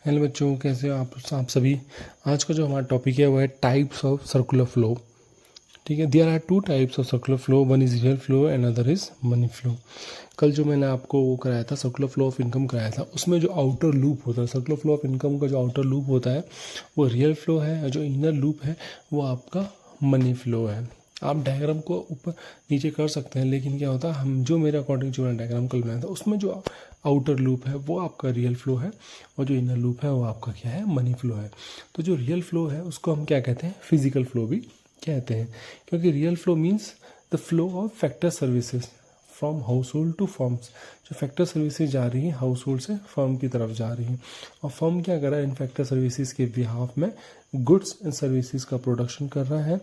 Hello बच्चों, कैसे हो आप सभी। आज का जो हमारा टॉपिक है वो है टाइप्स ऑफ सर्कुलर फ्लो। ठीक है, there are two types of circular flow, one is real flow and other is money flow. कल जो मैंने आपको वो कराया था, सर्कुलर फ्लो ऑफ इनकम कराया था, उसमें जो आउटर लूप होता है सर्कुलर फ्लो ऑफ इनकम का, जो आउटर लूप होता है वो रियल फ्लो है, और जो इनर लूप है वो आपका मनी फ्लो है। आप डायग्राम को ऊपर नीचे कर सकते हैं, लेकिन क्या होता है, हम जो मेरे अकॉर्डिंग जो मैंने डायग्राम कल बनाया था उसमें जो आउटर लूप है वो आपका रियल फ्लो है, और जो इनर लूप है वो आपका क्या है, मनी फ्लो है। तो जो रियल फ्लो है उसको हम क्या कहते हैं, फिजिकल फ्लो भी कहते हैं, क्योंकि real flow means the flow of factor services from household to firms. जो फैक्टर सर्विसेज जा रही हैं हाउस होल्ड से फर्म की तरफ जा रही हैं, और फर्म क्या कर रहा है, इन फैक्टर सर्विसेज के बिहाफ में गुड्स एंड सर्विसेज का प्रोडक्शन कर रहा है,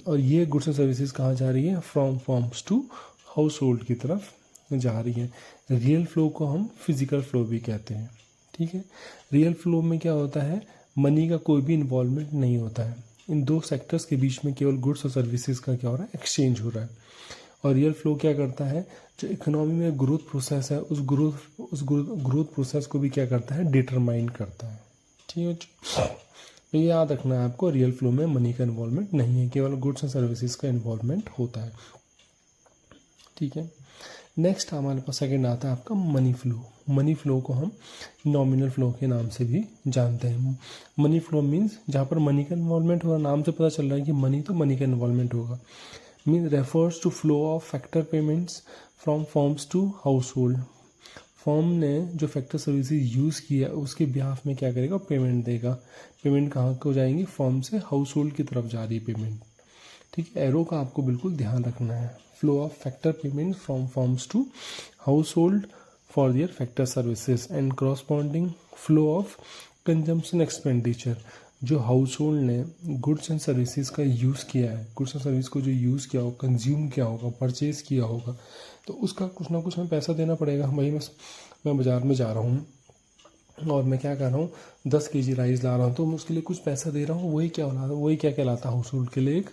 और ये गुड्स एंड सर्विसेज कहाँ जा रही है, from firms to household की तरफ जा रही है। रियल फ्लो को हम फिजिकल फ्लो भी कहते हैं। ठीक है, रियल फ्लो में क्या होता है, मनी का कोई भी इन्वॉल्वमेंट नहीं होता है, इन दो सेक्टर्स के बीच में केवल गुड्स और सर्विसेज का क्या हो रहा है, एक्सचेंज हो रहा है। और रियल फ्लो क्या करता है, जो इकोनॉमी में ग्रोथ प्रोसेस है उस ग्रोथ प्रोसेस को भी क्या करता है, डिटरमाइन करता है। ठीक है, तो ये याद रखना है आपको, रियल फ्लो में मनी का इन्वॉल्वमेंट नहीं है, केवल गुड्स एंड सर्विसेज का इन्वॉल्वमेंट होता है। ठीक है, नेक्स्ट हमारे पास सेकंड आता है आपका मनी फ्लो। मनी फ्लो को हम नॉमिनल फ्लो के नाम से भी जानते हैं। मनी फ्लो मीन्स जहाँ पर मनी का इन्वॉल्वमेंट होगा, नाम से पता चल रहा है कि मनी तो मनी का इन्वॉल्वमेंट होगा। Means refers to flow of factor payments from firms to household. Firm ने जो फैक्टर सर्विसेज यूज़ किया उसके बिहाफ में क्या करेगा, पेमेंट देगा। पेमेंट कहाँ को जाएंगी, फर्म से हाउस होल्ड की तरफ जा रही है पेमेंट। ठीक है, एरो का आपको बिल्कुल ध्यान रखना है। Flow of factor payment from firms to household for their factor services and corresponding flow of consumption expenditure. जो हाउस होल्ड ने गुड्स एंड सर्विसेज का यूज़ किया है, गुड्स एंड सर्विस को जो यूज़ किया होगा, कंज्यूम किया होगा, परचेज किया होगा, तो उसका कुछ ना कुछ हमें पैसा देना पड़ेगा। भाई मैं बाज़ार में जा रहा हूँ और मैं क्या कर रहा हूँ, 10 kg राइस ला रहा हूँ, तो मैं उसके लिए कुछ पैसा दे रहा हूँ, वही क्या कहलाता है हाउस होल्ड के लिए एक